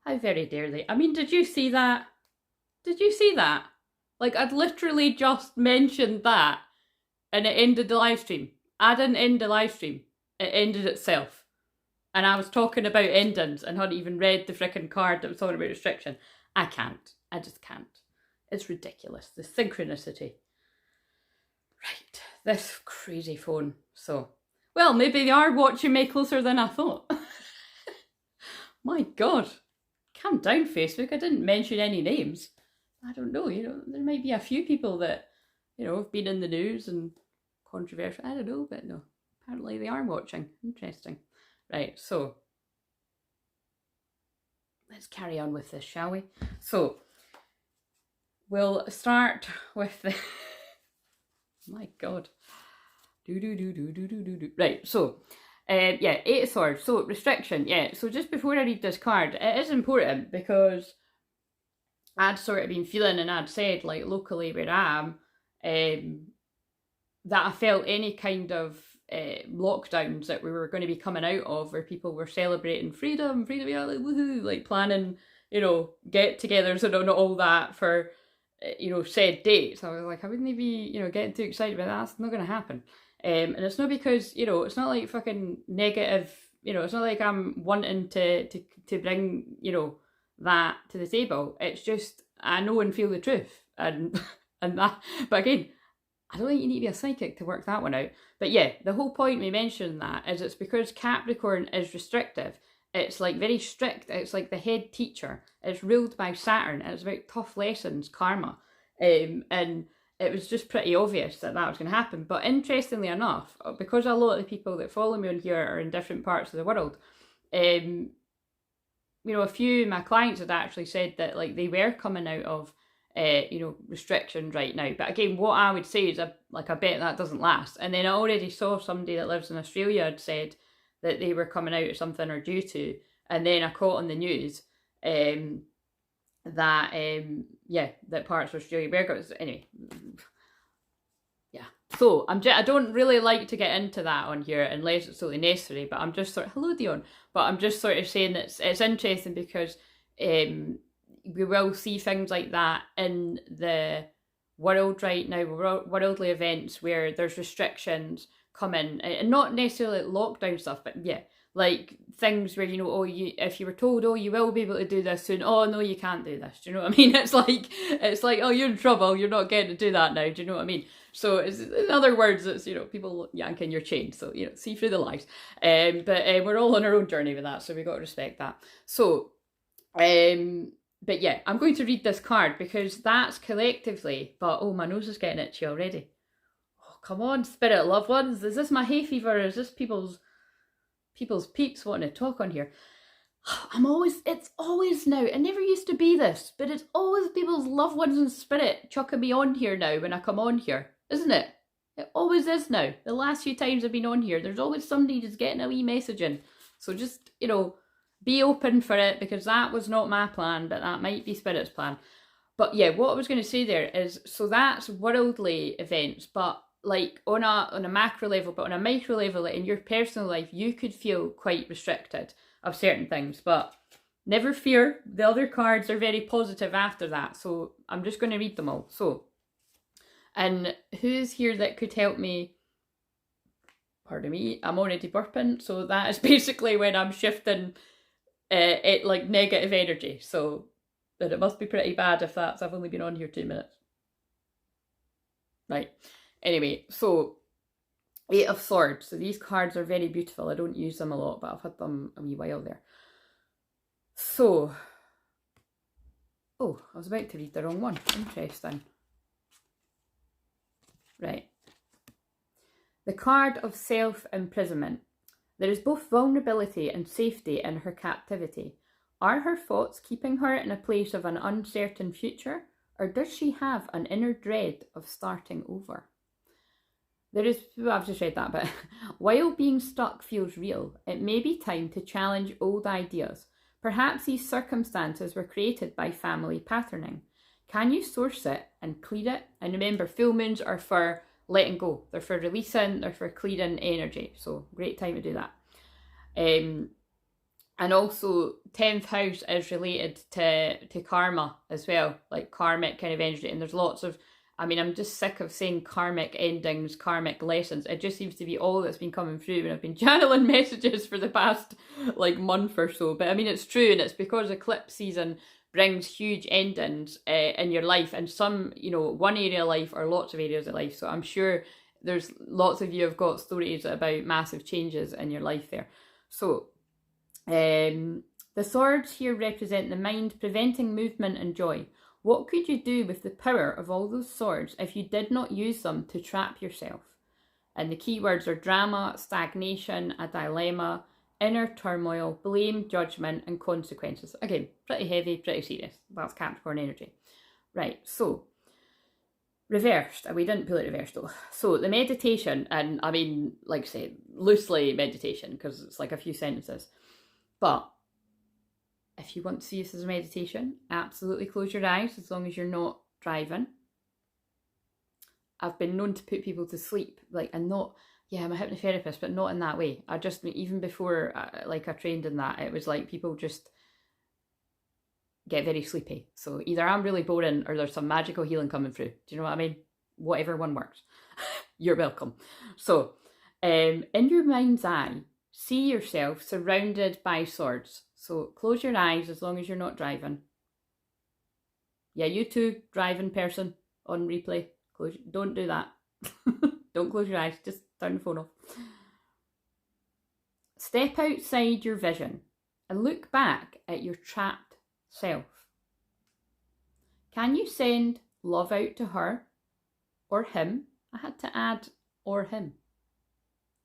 How very dare they? I mean, did you see that? Did you see that? Like, I'd literally just mentioned that and it ended the live stream. I didn't end the live stream. It ended itself. And I was talking about endings and hadn't even read the frickin' card that was talking about restriction. I can't. I just can't. It's ridiculous. The synchronicity. Right. This crazy phone. So, well, maybe they are watching me closer than I thought. My God. Calm down, Facebook. I didn't mention any names. I don't know, there might be a few people that, have been in the news and controversial. I don't know, but no. Apparently they are watching. Interesting. Right, so let's carry on with this, shall we? So we'll start with the my God. Right, so yeah, 8 of Swords. So restriction, yeah. So just before I read this card, it is important because I'd sort of been feeling, and I'd said, like, locally where I am, that I felt any kind of lockdowns that we were going to be coming out of, where people were celebrating freedom, yeah, like, woohoo, like planning, get-togethers and all that for, said dates. I was like, I wouldn't be, getting too excited about that. That's not going to happen. And it's not because, it's not like fucking negative, it's not like I'm wanting to bring, that to the table. It's just, I know and feel the truth. And that, but again, I don't think you need to be a psychic to work that one out. But yeah, the whole point we mentioned that is it's because Capricorn is restrictive. It's like very strict. It's like the head teacher. It's ruled by Saturn. It's about tough lessons, karma. And it was just pretty obvious that was going to happen. But interestingly enough, because a lot of the people that follow me on here are in different parts of the world, a few of my clients had actually said that, like, they were coming out of restrictions right now. But again, what I would say is, I bet that doesn't last. And then I already saw somebody that lives in Australia had said that they were coming out of something or due to. And then I caught on the news that parts of Australia were going. Anyway, yeah. So I don't really like to get into that on here unless it's totally necessary. But I'm just sort of, hello Dion. But I'm just sort of saying it's interesting because we will see things like that in the world right now, worldly events where there's restrictions coming, and not necessarily lockdown stuff, but yeah, like things where, if you were told, you will be able to do this soon, oh no, you can't do this, do you know what I mean? It's like, oh, you're in trouble, you're not getting to do that now, do you know what I mean? So it's, in other words, it's, people yanking your chain, so, see through the lies. But we're all on our own journey with that, so we've got to respect that. So, but yeah, I'm going to read this card because that's collectively, but oh, my nose is getting itchy already. Oh, come on, spirit loved ones. Is this my hay fever? Is this people's peeps wanting to talk on here? It's always now, it never used to be this, but it's always people's loved ones in spirit chucking me on here now when I come on here, isn't it? It always is now. The last few times I've been on here, there's always somebody just getting a wee message in. So just, be open for it, because that was not my plan, but that might be Spirit's plan. But yeah, what I was going to say there is, so that's worldly events, but like on a macro level, but on a micro level, in your personal life, you could feel quite restricted of certain things. But never fear, the other cards are very positive after that. So I'm just going to read them all. So, and who's here that could help me? Pardon me, I'm already burping. So that is basically when I'm shifting it like negative energy, so that it must be pretty bad if I've only been on here 2 minutes. Right, anyway, so 8 of Swords. So these cards are very beautiful. I don't use them a lot, but I've had them a wee while there. So, oh, I was about to read the wrong one. Interesting. Right, the card of self-imprisonment. There is both vulnerability and safety in her captivity. Are her thoughts keeping her in a place of an uncertain future, or does she have an inner dread of starting over? I've just read that bit. While being stuck feels real, it may be time to challenge old ideas. Perhaps these circumstances were created by family patterning. Can you source it and clear it? And remember, full moons are for letting go. They're for releasing, they're for clearing energy. So great time to do that. And also 10th house is related to karma as well, like karmic kind of energy. And there's lots of, I mean, I'm just sick of saying karmic endings, karmic lessons. It just seems to be all that's been coming through when I've been channeling messages for the past like month or so. But I mean, it's true, and it's because eclipse season brings huge endings in your life, and some, you know, one area of life or lots of areas of life. So I'm sure there's lots of you have got stories about massive changes in your life there. So the swords here represent the mind preventing movement and joy. What could you do with the power of all those swords if you did not use them to trap yourself? And the keywords are drama, stagnation, a dilemma, inner turmoil, blame, judgment, and consequences. Again, pretty heavy, pretty serious. That's Capricorn energy. Right, so reversed. We didn't pull it reversed though. So the meditation, and I mean, like I say, loosely meditation, because it's like a few sentences. But if you want to see this as a meditation, absolutely close your eyes as long as you're not driving. I've been known to put people to sleep, like, and not, yeah, I'm a hypnotherapist, but not in that way. I just, even before I trained in that, it was like people just get very sleepy. So either I'm really boring or there's some magical healing coming through. Do you know what I mean? Whatever one works. You're welcome. So in your mind's eye, see yourself surrounded by swords. So close your eyes as long as you're not driving. Yeah, you too, driving person on replay. Don't do that. Don't close your eyes, just turn the phone off. Step outside your vision and look back at your trapped self. Can you send love out to her or him? I had to add or him.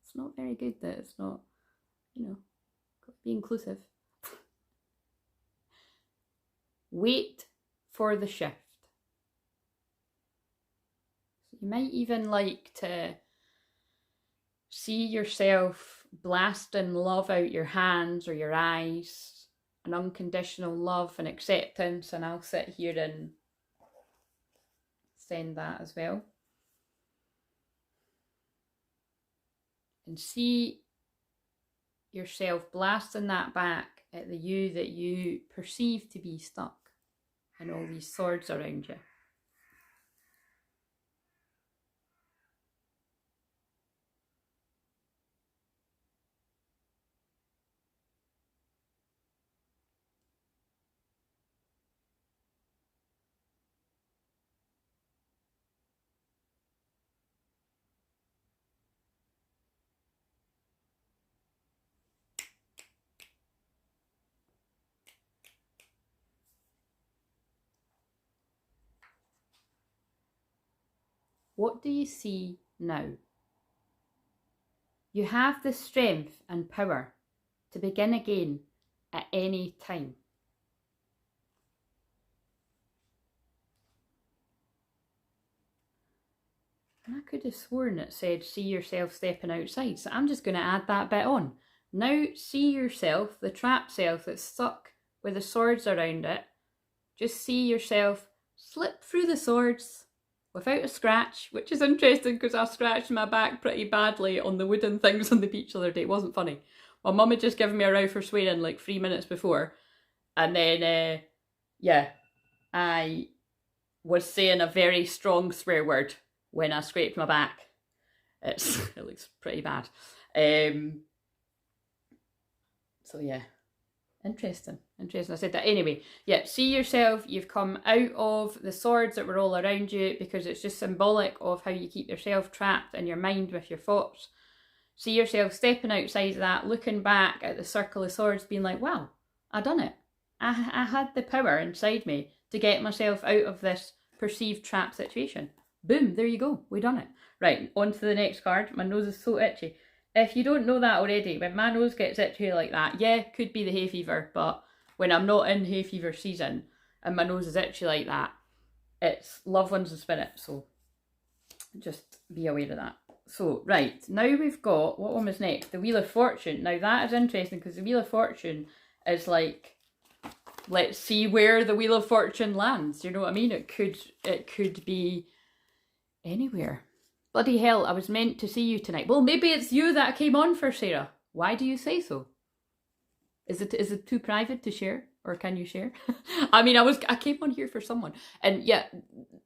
It's not very good that it's not, you know, be inclusive. Wait for the shift. So you might even like to see yourself blasting love out your hands or your eyes, an unconditional love and acceptance, and I'll sit here and send that as well. And see yourself blasting that back at the you that you perceive to be stuck and all these swords around you. What do you see now? You have the strength and power to begin again at any time. And I could have sworn it said, see yourself stepping outside. So I'm just going to add that bit on. Now see yourself, the trapped self that's stuck with the swords around it. Just see yourself slip through the swords without a scratch, which is interesting because I scratched my back pretty badly on the wooden things on the beach the other day. It wasn't funny. My mum had just given me a row for swearing like 3 minutes before. And then, yeah, I was saying a very strong swear word when I scraped my back. It looks pretty bad. So yeah, interesting. I said that anyway. Yeah, see yourself, you've come out of the swords that were all around you, because it's just symbolic of how you keep yourself trapped in your mind with your thoughts. See yourself stepping outside of that, looking back at the circle of swords, being like, wow, I done it. I had the power inside me to get myself out of this perceived trap situation. Boom, there you go, we done it. Right, on to the next card. My nose is so itchy. If you don't know that already, when my nose gets itchy like that, yeah, could be the hay fever, but when I'm not in hay fever season and my nose is itchy like that, it's loved ones and spirit, so just be aware of that. So, right, now we've got, what one was next? The Wheel of Fortune. Now that is interesting because the Wheel of Fortune is like, let's see where the Wheel of Fortune lands. You know what I mean? It could be anywhere. Bloody hell, I was meant to see you tonight. Well, maybe it's you that came on for, Sarah. Why do you say so? Is it too private to share, or can you share? I mean, I came on here for someone, and yeah,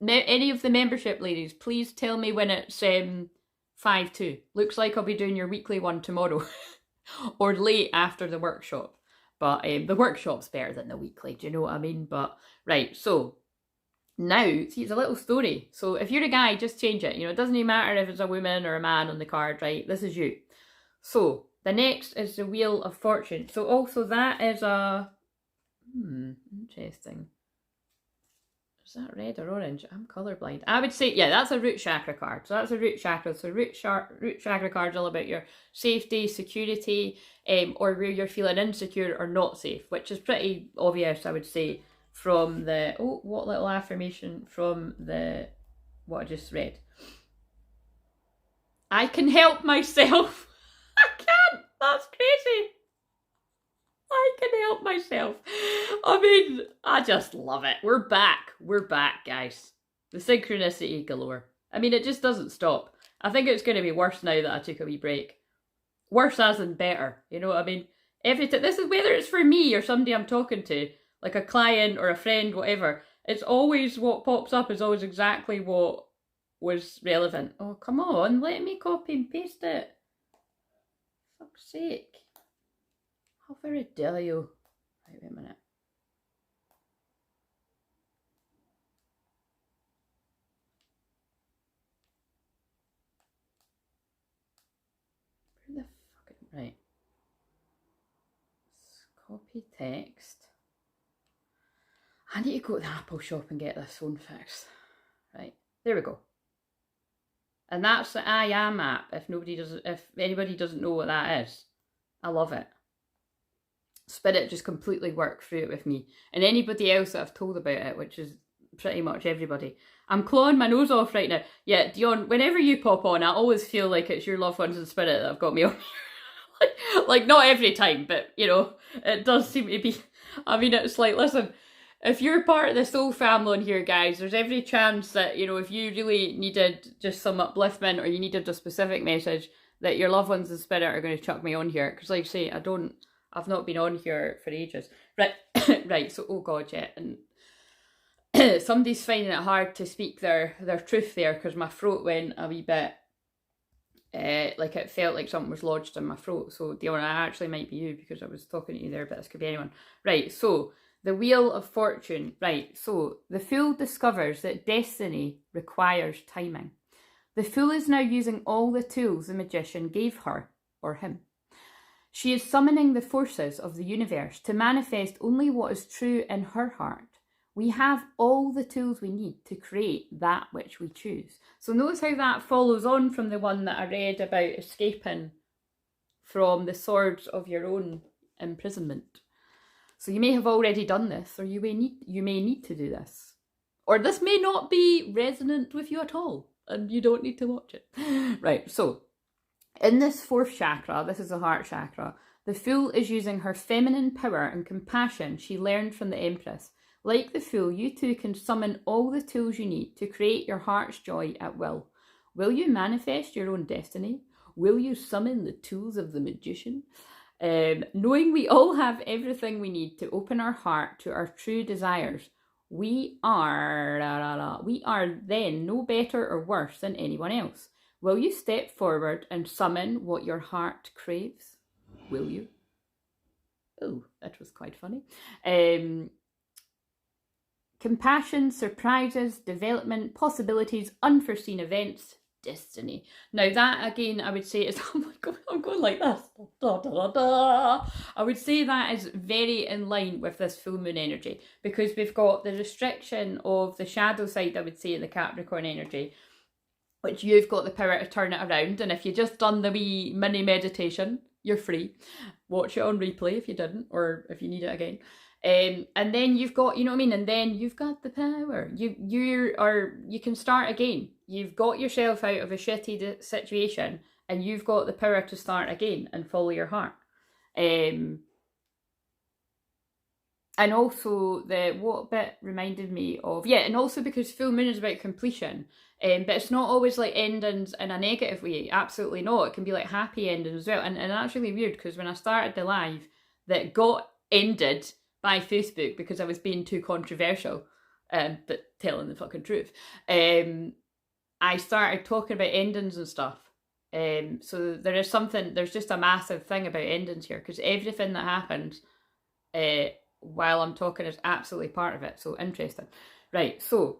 any of the membership ladies, please tell me when it's 5/2. Looks like I'll be doing your weekly one tomorrow, or late after the workshop. But the workshop's better than the weekly. Do you know what I mean? But right, so now see, it's a little story. So if you're a guy, just change it. You know, it doesn't even matter if it's a woman or a man on the card, right? This is you. So the next is the Wheel of Fortune. So also that is a... interesting. Is that red or orange? I'm colourblind. I would say, yeah, that's a root chakra card. So that's a root chakra. So root chakra card is all about your safety, security, or where you're feeling insecure or not safe, which is pretty obvious, I would say, from the... Oh, what little affirmation from the... what I just read. I can help myself. I can't. That's crazy. I can help myself. I mean, I just love it. We're back. We're back, guys. The synchronicity galore. I mean, it just doesn't stop. I think it's going to be worse now that I took a wee break. Worse as in better. You know what I mean? This is whether it's for me or somebody I'm talking to, like a client or a friend, whatever. It's always what pops up is always exactly what was relevant. Oh, come on. Let me copy and paste it. Fuck's sake. How very dare you? Right, wait a minute. Where the fucking... Right. Copy text. I need to go to the Apple shop and get this phone fixed. Right. There we go. And that's the I Am app, if anybody doesn't know what that is. I love it. Spirit just completely worked through it with me. And anybody else that I've told about it, which is pretty much everybody. I'm clawing my nose off right now. Yeah, Dion, whenever you pop on, I always feel like it's your loved ones in spirit that have got me on here. like, not every time, but, you know, it does seem to be. I mean, it's like, listen, if you're part of the soul family on here, guys, there's every chance that, you know, if you really needed just some upliftment or you needed a specific message, that your loved ones in spirit are going to chuck me on here. Because like I say, I've not been on here for ages. Right, right, so, oh God, yeah, and somebody's finding it hard to speak their truth there because my throat went a wee bit, like it felt like something was lodged in my throat. So, Dion, I actually might be you because I was talking to you there, but this could be anyone. Right, so, the Wheel of Fortune. Right, so, the Fool discovers that destiny requires timing. The Fool is now using all the tools the magician gave her, or him. She is summoning the forces of the universe to manifest only what is true in her heart. We have all the tools we need to create that which we choose. So notice how that follows on from the one that I read about escaping from the swords of your own imprisonment. So you may have already done this, or you may need to do this. Or this may not be resonant with you at all, and you don't need to watch it. Right, so in this fourth chakra, this is the heart chakra, the Fool is using her feminine power and compassion she learned from the Empress. Like the Fool, you too can summon all the tools you need to create your heart's joy at will. Will you manifest your own destiny? Will you summon the tools of the magician? Knowing we all have everything we need to open our heart to our true desires, we are then no better or worse than anyone else. Will you step forward and summon what your heart craves? Will you? Oh, that was quite funny. Compassion, surprises, development, possibilities, unforeseen events, destiny. Now that again, I would say is, oh my God, I'm going like this. Da, da, da, da. I would say that is very in line with this full moon energy because we've got the restriction of the shadow side, I would say, in the Capricorn energy, which you've got the power to turn it around. And if you just done the wee mini meditation, you're free. Watch it on replay if you didn't, or if you need it again. And then you've got, you know what I mean? And then you've got the power. You can start again. You've got yourself out of a shitty situation and you've got the power to start again and follow your heart. And also what bit reminded me of, yeah, and also because full moon is about completion, but it's not always like endings in a negative way. Absolutely not. It can be like happy endings as well. And that's really weird because when I started the live, that got ended by Facebook because I was being too controversial, but telling the fucking truth. I started talking about endings and stuff. So there's just a massive thing about endings here, because everything that happens while I'm talking is absolutely part of it. So interesting. Right, so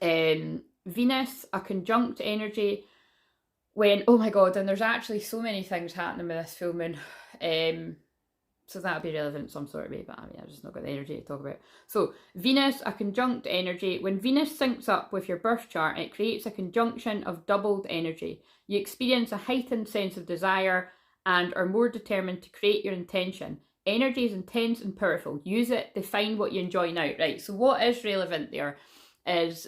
Venus, a conjunct energy when, oh my god, and there's actually so many things happening with this full moon. So that'll be relevant in some sort of way, but I mean, I've just not got the energy to talk about it. So, Venus, a conjunct energy. When Venus syncs up with your birth chart, it creates a conjunction of doubled energy. You experience a heightened sense of desire and are more determined to create your intention. Energy is intense and powerful. Use it, define what you enjoy now. Right, so what is relevant there is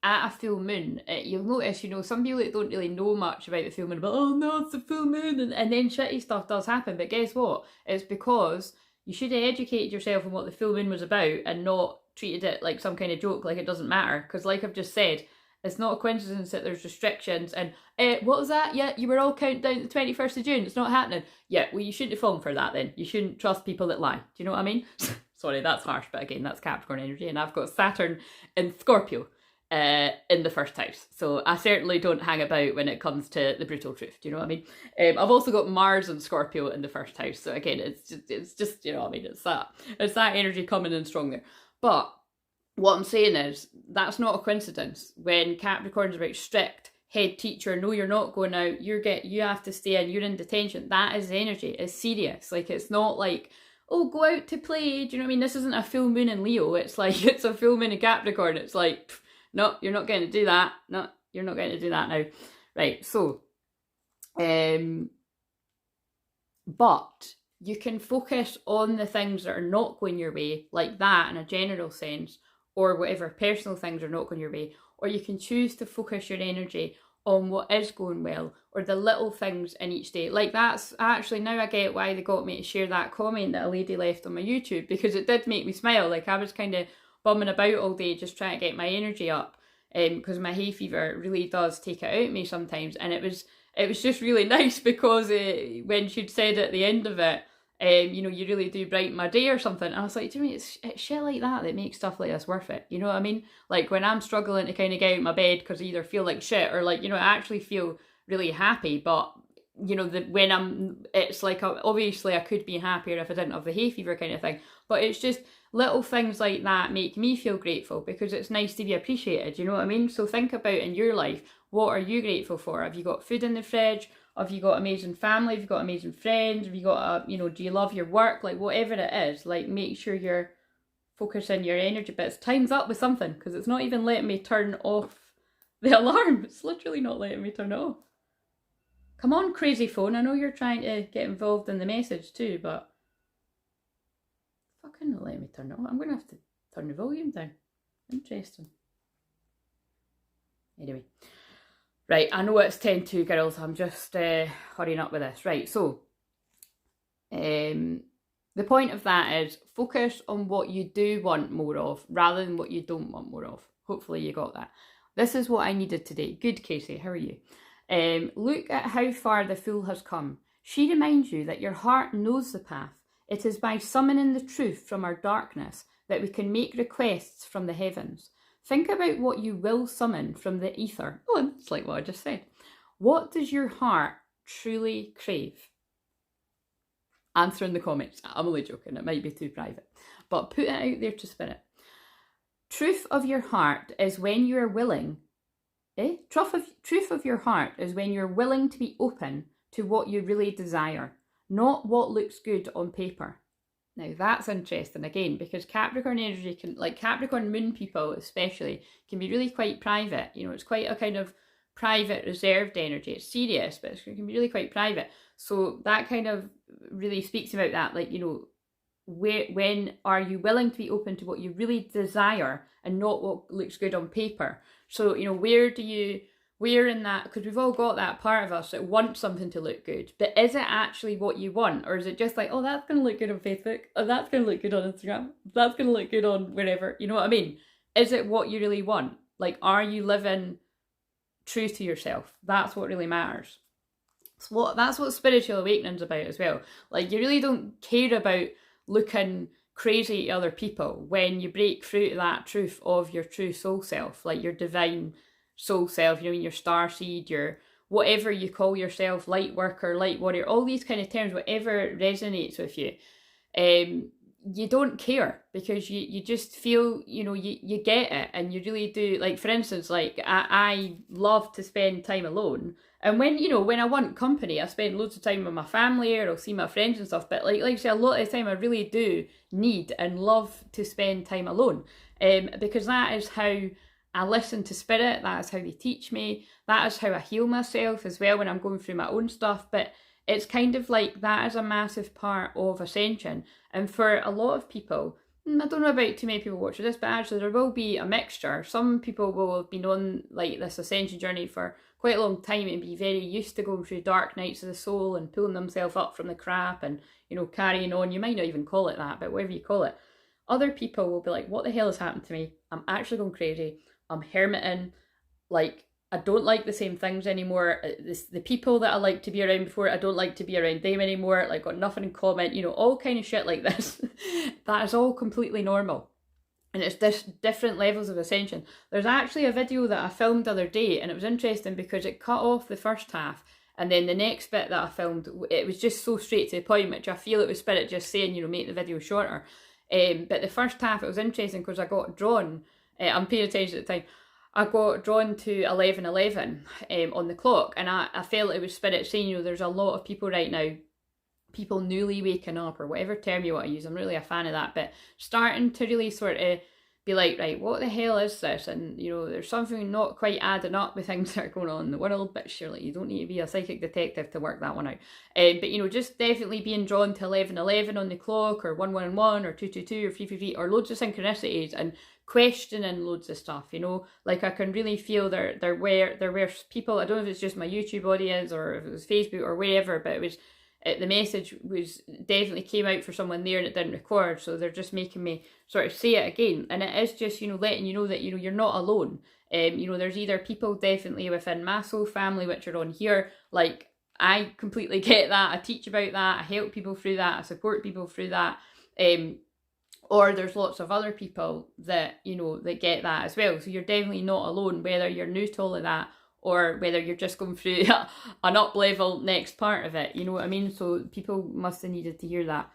at a full moon, you'll notice, you know, some people that don't really know much about the full moon, but oh no, it's the full moon, and then shitty stuff does happen. But guess what? It's because you should have educated yourself on what the full moon was about and not treated it like some kind of joke, like it doesn't matter. Because like I've just said, it's not a coincidence that there's restrictions and what was that? Yeah, you were all counting down to the 21st of June. It's not happening. Yeah, well, you shouldn't have fallen for that then. You shouldn't trust people that lie. Do you know what I mean? Sorry, that's harsh, but again, that's Capricorn energy, and I've got Saturn in Scorpio in the first house, so I certainly don't hang about when it comes to the brutal truth. Do you know what I mean? I've also got Mars and Scorpio in the first house, so again, it's just you know what I mean, it's that energy coming in strong there. But what I'm saying is that's not a coincidence. When Capricorn's about strict head teacher, no, you're not going out, you have to stay in, you're in detention. That is energy. It's serious. Like, it's not like, oh, go out to play. Do you know what I mean? This isn't a full moon in Leo. It's like, it's a full moon in Capricorn. It's like, no, you're not going to do that. No, you're not going to do that now. Right, so, but you can focus on the things that are not going your way, like that in a general sense, or whatever personal things are not going your way, or you can choose to focus your energy on what is going well, or the little things in each day. Like, that's actually, now I get why they got me to share that comment that a lady left on my YouTube, because it did make me smile. Like, I was kind of bumming about all day just trying to get my energy up, because my hay fever really does take it out of me sometimes. And it was just really nice, because when she'd said at the end of it, you know, you really do brighten my day or something, I was like, do you mean it's shit like that makes stuff like this worth it? You know what I mean? Like, when I'm struggling to kind of get out of my bed because I either feel like shit or, like, you know, I actually feel really happy, but you know, it's like, obviously I could be happier if I didn't have the hay fever kind of thing, but it's just little things like that make me feel grateful, because it's nice to be appreciated, you know what I mean? So think about in your life, what are you grateful for? Have you got food in the fridge? Have you got amazing family? Have you got amazing friends? Have you got you know, do you love your work? Like, whatever it is, like, make sure you're focusing your energy. But it's time's up with something, because it's not even letting me turn off the alarm. It's literally not letting me turn it off. Come on, crazy phone. I know you're trying to get involved in the message too, but fucking not letting me turn it off. I'm going to have to turn the volume down. Interesting. Anyway. Right, I know it's 10:02, girls. I'm just hurrying up with this. Right, so the point of that is focus on what you do want more of rather than what you don't want more of. Hopefully you got that. This is what I needed today. Good, Casey. How are you? Look at how far the Fool has come. She reminds you that your heart knows the path. It is by summoning the truth from our darkness that we can make requests from the heavens. Think about what you will summon from the ether. Oh, that's like what I just said. What does your heart truly crave? Answer in the comments. I'm only joking. It might be too private. But put it out there to spirit. Truth of your heart is when you are willing. Truth of your heart is when you're willing to be open to what you really desire, not what looks good on paper. Now that's interesting again, because Capricorn energy can, like Capricorn moon people especially, can be really quite private. You know, it's quite a kind of private, reserved energy. It's serious, but it can be really quite private. So that kind of really speaks about that. Like, you know, when are you willing to be open to what you really desire and not what looks good on paper? So, you know, where in that, because we've all got that part of us that wants something to look good, but is it actually what you want? Or is it just like, oh, that's going to look good on Facebook, or that's going to look good on Instagram, that's going to look good on wherever, you know what I mean? Is it what you really want? Like, are you living true to yourself? That's what really matters. That's what spiritual awakening's about as well. Like, you really don't care about looking crazy at other people when you break through to that truth of your true soul self, like your divine soul self, you know, your star seed, your whatever you call yourself, light worker, light warrior, all these kind of terms, whatever resonates with you. You don't care, because you just feel, you know, you get it, and you really do. Like, for instance, like I love to spend time alone, and when, you know, when I want company, I spend loads of time with my family, or I'll see my friends and stuff, but like I say, a lot of the time I really do need and love to spend time alone, because that is how I listen to spirit, that is how they teach me, that is how I heal myself as well when I'm going through my own stuff. But it's kind of like, that is a massive part of Ascension. And for a lot of people, I don't know about too many people watching this, but actually there will be a mixture. Some people will have been on like this Ascension journey for quite a long time and be very used to going through dark nights of the soul and pulling themselves up from the crap and, you know, carrying on. You might not even call it that, but whatever you call it. Other people will be like, what the hell has happened to me? I'm actually going crazy. I'm hermiting. Like, I don't like the same things anymore. The people that I like to be around before, I don't like to be around them anymore. Like, got nothing in common, you know, all kind of shit like this. That is all completely normal. And it's different levels of ascension. There's actually a video that I filmed the other day, and it was interesting because it cut off the first half. And then the next bit that I filmed, it was just so straight to the point, which I feel it was spirit just saying, you know, make the video shorter. But the first half, it was interesting because I got drawn, I'm paying attention at the time, I got drawn to 11:11 on the clock, and I felt it was spirit saying, you know, there's a lot of people right now, people newly waking up, or whatever term you want to use, I'm really a fan of that, but starting to really sort of be like, right, what the hell is this? And, you know, there's something not quite adding up with things that are going on in the world, but surely you don't need to be a psychic detective to work that one out. But, you know, just definitely being drawn to 11:11 on the clock, or 111, or 222, or 333, or loads of synchronicities, and questioning loads of stuff, you know. Like, I can really feel there were people, I don't know if it's just my YouTube audience or if it was Facebook or wherever, but it was, the message was definitely came out for someone there and it didn't record, so they're just making me sort of say it again. And it is just, you know, letting you know that, you know, you're not alone. You know, there's either people definitely within my soul family which are on here, like, I completely get that, I teach about that, I help people through that, I support people through that, or there's lots of other people that, you know, that get that as well. So you're definitely not alone, whether you're new to all of that or whether you're just going through an up level next part of it, you know what I mean? So people must have needed to hear that.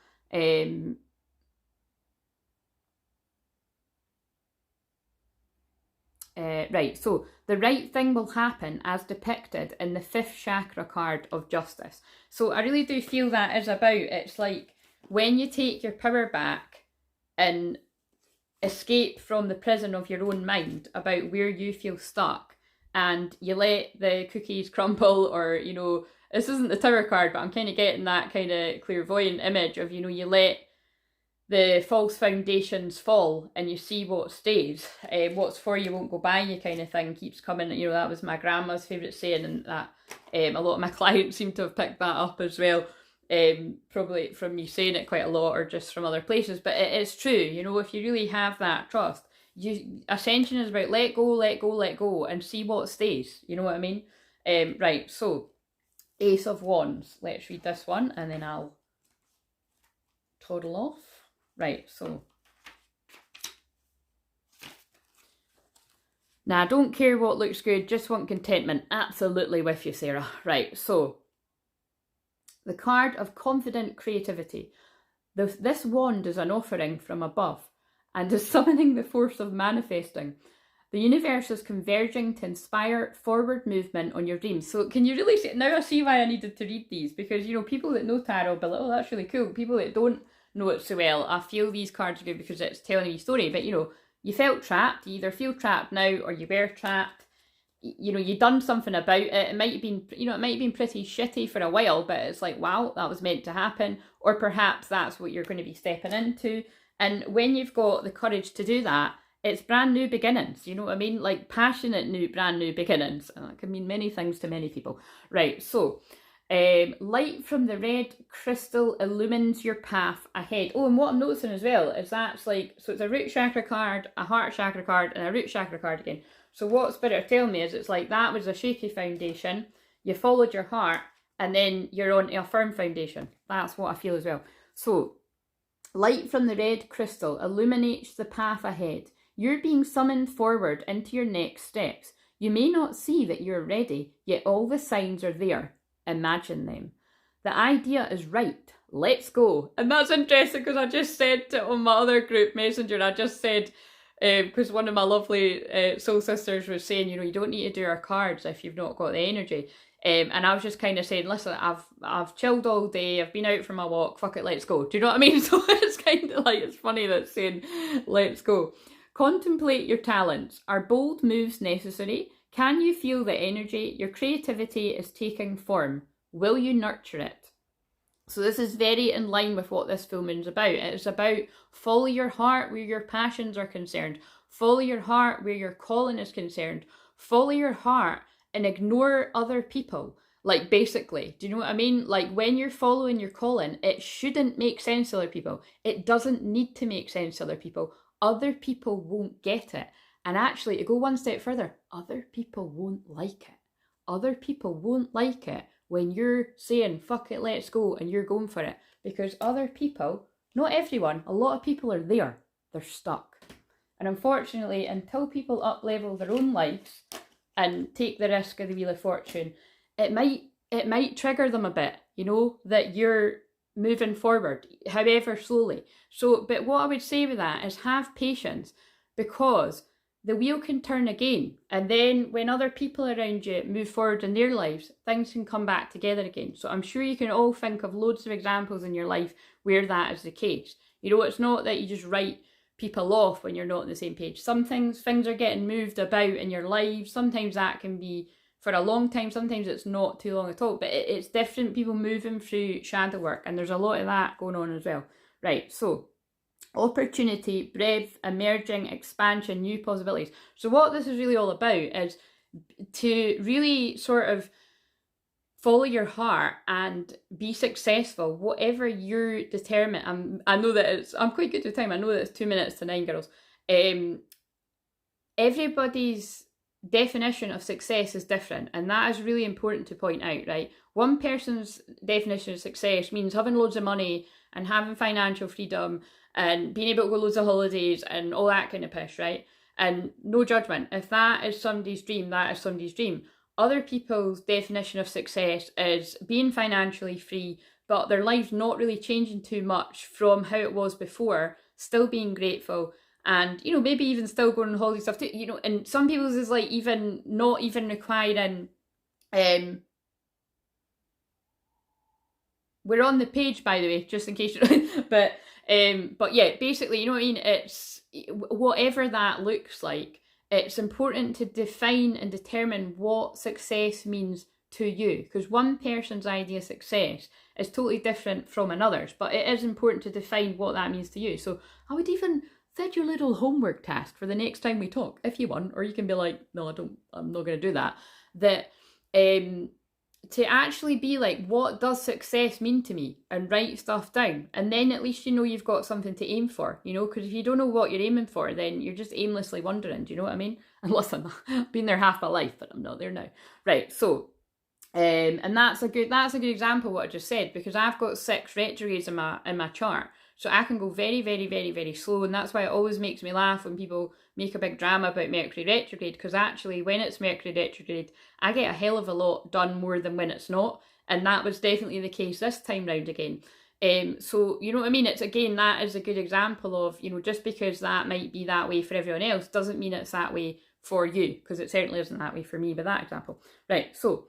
Right, so the right thing will happen as depicted in the 5th chakra card of justice. So I really do feel that is about, it's like when you take your power back and escape from the prison of your own mind about where you feel stuck, and you let the cookies crumble, or, you know, this isn't the Tower card, but I'm kind of getting that kind of clairvoyant image of, you know, you let the false foundations fall and you see what stays. What's for you won't go by you kind of thing keeps coming. You know, that was my grandma's favourite saying, and that a lot of my clients seem to have picked that up as well. Probably from me saying it quite a lot, or just from other places, but it's true. You know, if you really have that trust, Ascension is about let go, let go, let go, and see what stays. You know what I mean? Right, so Ace of Wands. Let's read this one and then I'll toddle off. Right, so now I don't care what looks good, just want contentment. Absolutely with you, Sarah. Right, so the card of confident creativity. This wand is an offering from above and is summoning the force of manifesting. The universe is converging to inspire forward movement on your dreams. So can you really see, now I see why I needed to read these, because, you know, people that know tarot will be like, oh, that's really cool. People that don't know it so well, I feel these cards are good because it's telling you a story. But, you know, you felt trapped, you either feel trapped now or you were trapped. You know, you done something about it. It might have been, you know, it might have been pretty shitty for a while, but it's like, wow, that was meant to happen. Or perhaps that's what you're going to be stepping into. And when you've got the courage to do that, it's brand new beginnings. You know what I mean? Like passionate brand new beginnings. And that can mean many things to many people. Right, so light from the red crystal illumines your path ahead. Oh, and what I'm noticing as well is that's like, so it's a root chakra card, a heart chakra card, and a root chakra card again. So what Spirit are telling me is it's like that was a shaky foundation, you followed your heart, and then you're on a firm foundation. That's what I feel as well. So, light from the red crystal illuminates the path ahead. You're being summoned forward into your next steps. You may not see that you're ready, yet all the signs are there. Imagine them. The idea is right. Let's go. And that's interesting because I just said on my other group messenger, I just said, because one of my lovely soul sisters was saying, you know, you don't need to do our cards if you've not got the energy. And I was just kind of saying, listen, I've chilled all day, I've been out for my walk, fuck it, let's go. Do you know what I mean? So it's kind of like, it's funny that it's saying, let's go. Contemplate your talents. Are bold moves necessary? Can you feel the energy? Your creativity is taking form. Will you nurture it? So this is very in line with what this full moon's about. It's about follow your heart where your passions are concerned. Follow your heart where your calling is concerned. Follow your heart and ignore other people. Like, basically, do you know what I mean? Like, when you're following your calling, it shouldn't make sense to other people. It doesn't need to make sense to other people. Other people won't get it. And actually, to go one step further, other people won't like it. Other people won't like it when you're saying, fuck it, let's go, and you're going for it. Because other people, not everyone, a lot of people are there. They're stuck. And unfortunately, until people up-level their own lives and take the risk of the Wheel of Fortune, it might trigger them a bit, you know, that you're moving forward, however slowly. So, but what I would say with that is have patience, because the wheel can turn again. And then when other people around you move forward in their lives, things can come back together again. So I'm sure you can all think of loads of examples in your life where that is the case. You know, it's not that you just write people off when you're not on the same page. Some things are getting moved about in your life. Sometimes that can be for a long time. Sometimes it's not too long at all. But it's different people moving through shadow work. And there's a lot of that going on as well. Right, so opportunity, breadth, emerging, expansion, new possibilities. So what this is really all about is to really sort of follow your heart and be successful, whatever you're determined. I know that I'm quite good with time. I know that it's 2 minutes to 9, girls. Everybody's definition of success is different, and that is really important to point out, right? One person's definition of success means having loads of money and having financial freedom and being able to go loads of holidays and all that kind of pish, right? And no judgment. If that is somebody's dream, that is somebody's dream. Other people's definition of success is being financially free, but their life's not really changing too much from how it was before, still being grateful, and, you know, maybe even still going on holiday stuff too, you know. And some people's is like even not even requiring, we're on the page, by the way, just in case you but yeah, basically, you know what I mean? It's whatever that looks like, it's important to define and determine what success means to you, because one person's idea of success is totally different from another's, but it is important to define what that means to you. So I would even set your little homework task for the next time we talk, if you want, or you can be like, no, I'm not going to do that. That to actually be like, what does success mean to me, and write stuff down, and then at least you know you've got something to aim for, you know, because if you don't know what you're aiming for, then you're just aimlessly wandering. Do you know what I mean? And listen, I've been there half my life, but I'm not there now. Right, so and that's a good example of what I just said, because I've got 6 retrogrades in my chart, so I can go very, very, very, very slow. And that's why it always makes me laugh when people make a big drama about Mercury retrograde, because actually when it's Mercury retrograde, I get a hell of a lot done more than when it's not. And that was definitely the case this time round again. So, you know what I mean? It's, again, that is a good example of, you know, just because that might be that way for everyone else doesn't mean it's that way for you, because it certainly isn't that way for me with that example. Right, so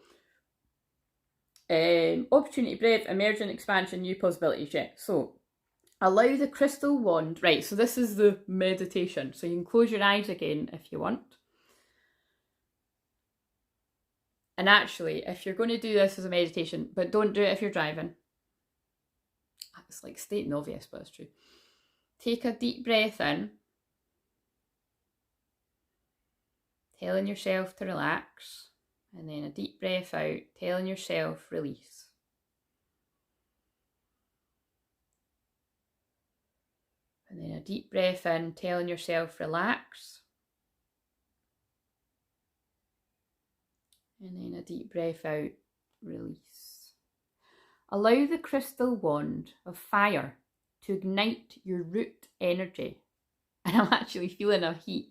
opportunity, breadth, emergent, expansion, new possibilities. Yeah, so allow the crystal wand. Right, so this is the meditation. So you can close your eyes again if you want. And actually, if you're going to do this as a meditation, but don't do it if you're driving. It's like stating obvious, but it's true. Take a deep breath in, telling yourself to relax, and then a deep breath out, telling yourself release. And then a deep breath in, telling yourself relax. And then a deep breath out, release. allow the crystal wand of fire to ignite your root energy. And I'm actually feeling a heat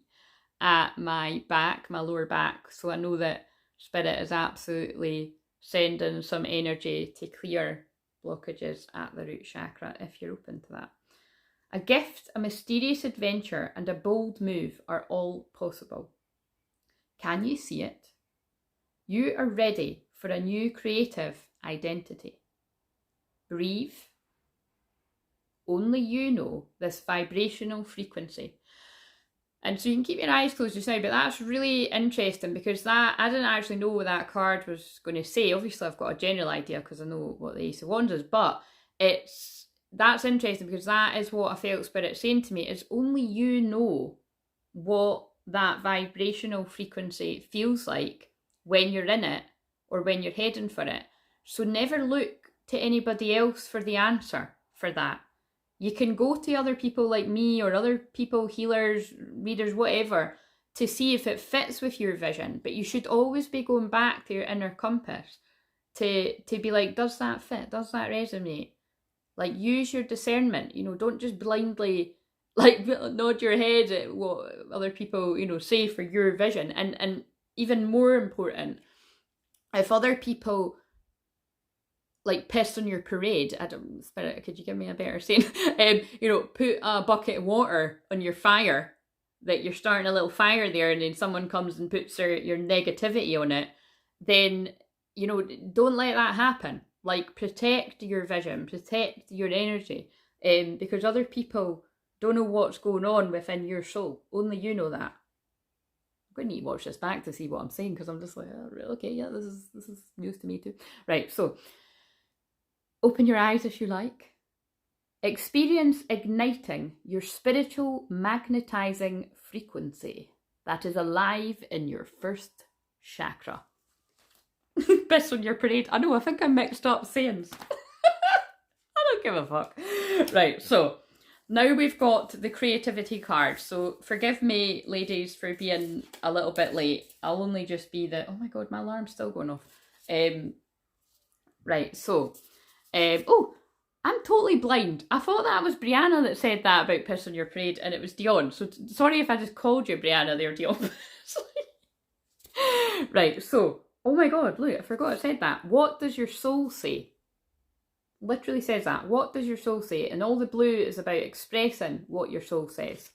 at my back, my lower back. So I know that Spirit is absolutely sending some energy to clear blockages at the root chakra if you're open to that. A gift, a mysterious adventure, and a bold move are all possible. Can you see it? You are ready for a new creative identity. Breathe. Only you know this vibrational frequency. And so you can keep your eyes closed just now, but that's really interesting because that, I didn't actually know what that card was going to say. Obviously I've got a general idea because I know what the Ace of Wands is, but that's interesting because that is what I felt Spirit saying to me, is only you know what that vibrational frequency feels like when you're in it or when you're heading for it. So never look to anybody else for the answer for that. You can go to other people like me or other people, healers, readers, whatever, to see if it fits with your vision. But you should always be going back to your inner compass to be like, does that fit? Does that resonate? Like, use your discernment, you know, don't just blindly like nod your head at what other people, you know, say for your vision. And even more important, if other people like piss on your parade, I don't, Spirit, could you give me a better saying? You know, put a bucket of water on your fire, that you're starting a little fire there, and then someone comes and puts your negativity on it, then, you know, don't let that happen. Like, protect your vision, protect your energy, because other people don't know what's going on within your soul. Only you know that. I'm going to need to watch this back to see what I'm saying, because I'm just like, oh, okay, yeah, this is news to me too. Right, so open your eyes if you like. Experience igniting your spiritual magnetizing frequency that is alive in your first chakra. Piss on your parade. I know, I think I mixed up sayings. I don't give a fuck. Right, so now we've got the creativity card. So forgive me, ladies, for being a little bit late. I'll only just be the... Oh my god, my alarm's still going off. Right, so... oh, I'm totally blind. I thought that was Brianna that said that about piss on your parade, and it was Dion. So sorry if I just called you Brianna there, Dion. Right, so... Oh my god, look, I forgot I said that. What does your soul say? Literally says that. What does your soul say? And all the blue is about expressing what your soul says.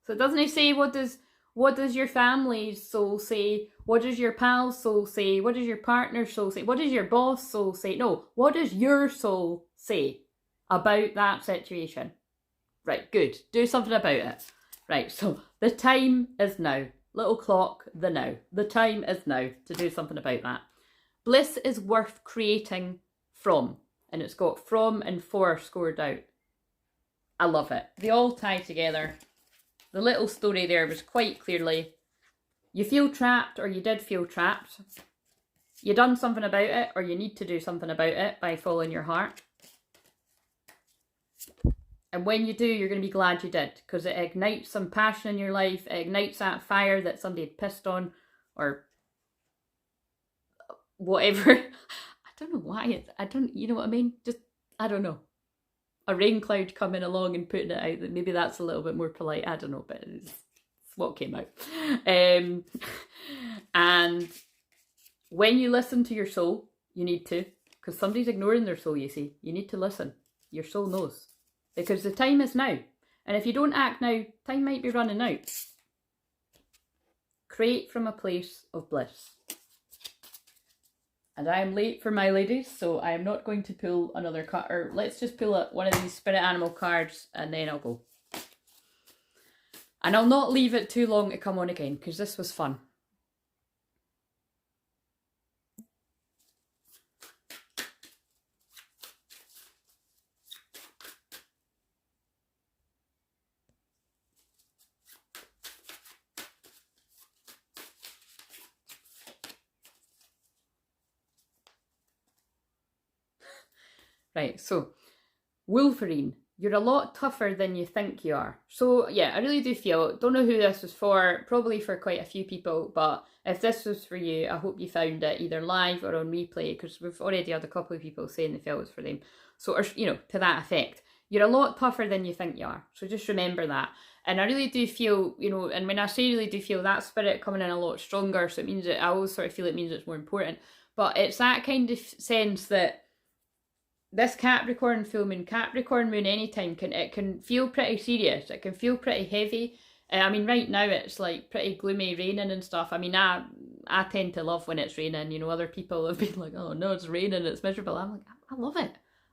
So it doesn't say what does your family's soul say? What does your pal's soul say? What does your partner's soul say? What does your boss' soul say? No, what does your soul say about that situation? Right, good. Do something about it. Right, so the time is now. Little clock, the now. The time is now to do something about that. Bliss is worth creating from. And it's got from and for scored out. I love it. They all tie together. The little story there was quite clearly, you feel trapped or you did feel trapped. You done something about it or you need to do something about it by following your heart. And when you do, you're going to be glad you did, because it ignites some passion in your life. It ignites that fire that somebody had pissed on or whatever. I don't know why. You know what I mean? Just, I don't know. A rain cloud coming along and putting it out. Maybe that's a little bit more polite. I don't know, but it's what came out. And when you listen to your soul, you need to, because somebody's ignoring their soul, you see. You need to listen. Your soul knows. Because the time is now. And if you don't act now, time might be running out. Create from a place of bliss. And I am late for my ladies, so I am not going to pull another card. Or let's just pull up one of these spirit animal cards and then I'll go. And I'll not leave it too long to come on again, because this was fun. Right, so Wolverine, you're a lot tougher than you think you are. So yeah, I really do feel, don't know who this was for, probably for quite a few people, but if this was for you, I hope you found it either live or on replay, because we've already had a couple of people saying they felt it was for them. So, or, you know, to that effect, you're a lot tougher than you think you are. So just remember that. And I really do feel, you know, and when I say really do feel, that spirit coming in a lot stronger, so it means that I always sort of feel it means it's more important. But it's that kind of sense that this Capricorn full moon, Capricorn moon anytime, can feel pretty serious. It can feel pretty heavy. I mean, right now it's like pretty gloomy, raining and stuff. I mean, I tend to love when it's raining. You know, other people have been like, oh no, it's raining, it's miserable. I'm like, I love it.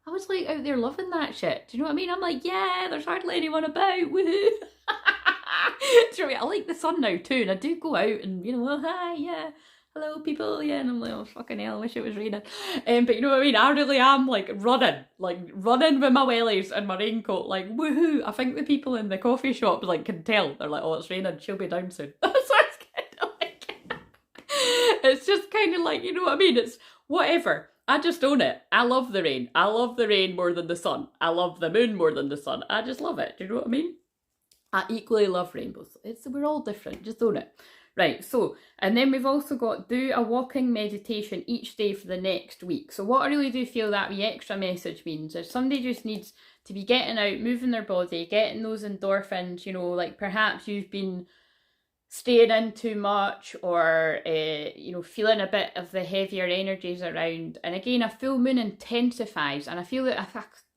I was like out there loving that shit. Do you know what I mean? I'm like, yeah, there's hardly anyone about. Woohoo! Do you know what I mean? I like the sun now too, and I do go out and, you know, oh, hi, yeah. Hello people, yeah, and I'm like, oh fucking hell, I wish it was raining. But you know what I mean, I really am like running with my wellies and my raincoat, like woohoo. I think the people in the coffee shop like can tell, they're like, oh it's raining, she'll be down soon. So it's kind of like, it's just kind of like, you know what I mean, it's whatever. I just own it. I love the rain. I love the rain more than the sun. I love the moon more than the sun. I just love it. Do you know what I mean? I equally love rainbows. We're all different. Just own it. Right, so, and then we've also got do a walking meditation each day for the next week. So what I really do feel that the extra message means is somebody just needs to be getting out, moving their body, getting those endorphins, you know, like perhaps you've been staying in too much, or, you know, feeling a bit of the heavier energies around. And again, a full moon intensifies, and I feel that I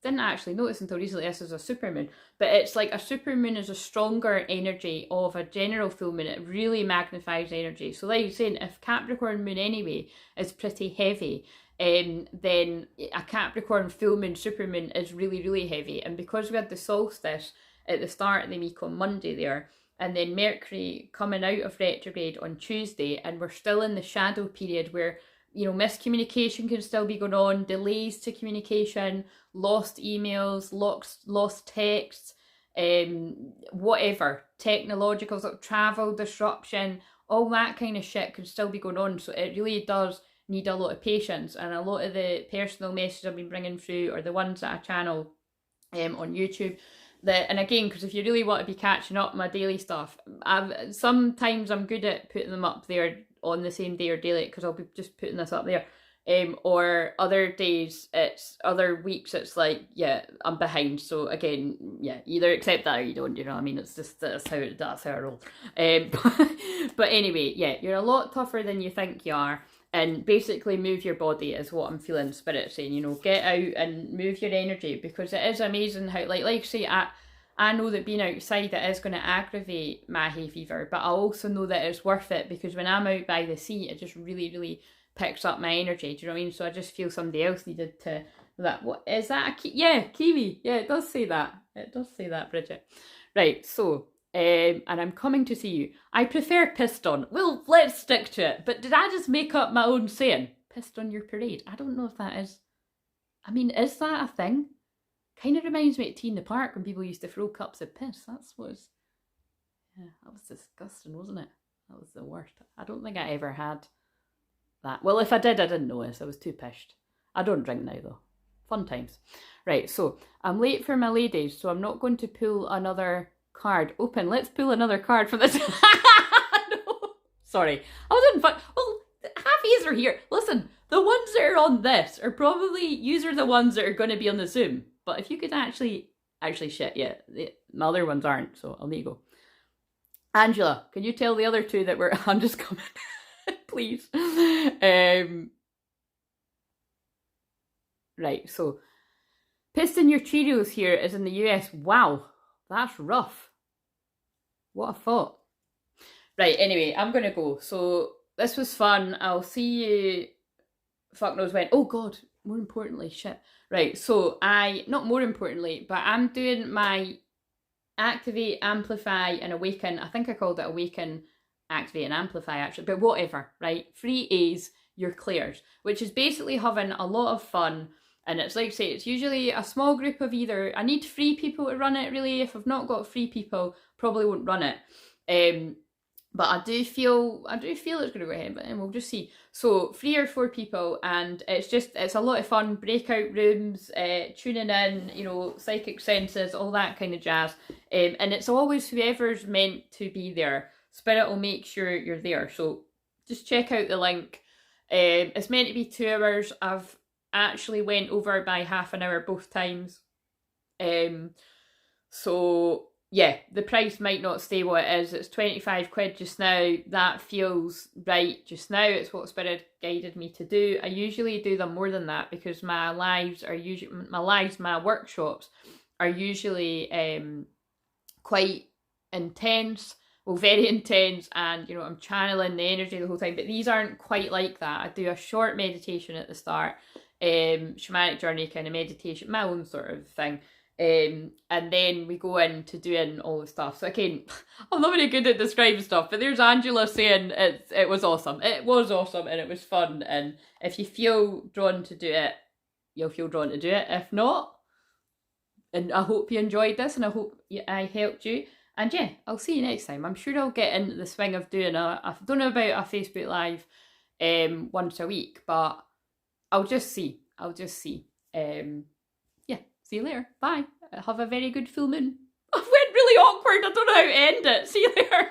didn't actually notice until recently this is a supermoon, but it's like a supermoon is a stronger energy of a general full moon. It really magnifies energy. So like you're saying, if Capricorn moon anyway is pretty heavy, then a Capricorn full moon, supermoon is really, really heavy. And because we had the solstice at the start of the week on Monday there, and then Mercury coming out of retrograde on Tuesday, and we're still in the shadow period where, you know, miscommunication can still be going on, delays to communication, lost emails, lost texts, whatever, technological sort of travel disruption, all that kind of shit can still be going on. So it really does need a lot of patience, and a lot of the personal messages I've been bringing through, or the ones that I channel on YouTube, and again, because if you really want to be catching up on my daily stuff, sometimes I'm good at putting them up there on the same day or daily, because I'll be just putting this up there. Or other days, other weeks, it's like, yeah, I'm behind. So again, yeah, either accept that or you don't, you know what I mean? It's just, that's how I roll. But anyway, yeah, you're a lot tougher than you think you are. And basically move your body is what I'm feeling Spirit saying, you know, get out and move your energy, because it is amazing how, like I say, I know that being outside, it is going to aggravate my hay fever, but I also know that it's worth it, because when I'm out by the sea, it just really, really picks up my energy. Do you know what I mean? So I just feel somebody else needed to, that, what, is that yeah, kiwi. Yeah, it does say that. It does say that, Bridget. Right, so, and I'm coming to see you. I prefer pissed on. Well, let's stick to it. But did I just make up my own saying? Pissed on your parade. I don't know if that is, I mean, is that a thing? Kind of reminds me of tea in the park when people used to throw cups of piss. Yeah, that was disgusting, wasn't it? That was the worst. I don't think I ever had that. Well, if I did, I didn't notice. I was too pissed. I don't drink now, though. Fun times. Right, so I'm late for my ladies, so I'm not going to pull another card. Open. Let's pull another card from this. No, sorry. I was in fun. Well, half yous are here. Listen, the ones that are on this are probably, yous are the ones that are going to be on the Zoom. But if you could actually shit, yeah, my other ones aren't, so I'll need to go. Angela, can you tell the other two that I'm just coming, please. Right, so pissed in your Cheerios here is in the US. Wow, that's rough. What a thought. Right, anyway, I'm going to go. So this was fun. I'll see you, fuck knows when. Oh God, more importantly, shit. Right, so not more importantly, but I'm doing my Activate, Amplify and Awaken. I think I called it Awaken, Activate and Amplify actually, but whatever, right? 3 A's, your clairs, which is basically having a lot of fun. And it's like I say, it's usually a small group of either, I need 3 people to run it really. If I've not got 3 people, probably won't run it. But I do feel it's going to go ahead, but then we'll just see. So 3 or 4 people, and it's a lot of fun. Breakout rooms, tuning in, you know, psychic senses, all that kind of jazz. And it's always whoever's meant to be there. Spirit will make sure you're there. So just check out the link. It's meant to be 2 hours. I've actually went over by half an hour both times. So yeah, the price might not stay what it is. It's 25 quid just now. That feels right just now. It's what Spirit guided me to do. I usually do them more than that because my workshops are usually quite intense. Well, very intense, and you know, I'm channeling the energy the whole time, but these aren't quite like that. I do a short meditation at the start, shamanic journey kind of meditation, my own sort of thing. And then we go into doing all the stuff. So again, I'm not very good at describing stuff, but there's Angela saying it was awesome. It was awesome and it was fun. And if you feel drawn to do it, you'll feel drawn to do it. If not, and I hope you enjoyed this, and I hope I helped you. And yeah, I'll see you next time. I'm sure I'll get into the swing of doing I don't know about a Facebook Live once a week, but I'll just see. Yeah, see you later. Bye. Have a very good full moon. I went really awkward. I don't know how to end it. See you later.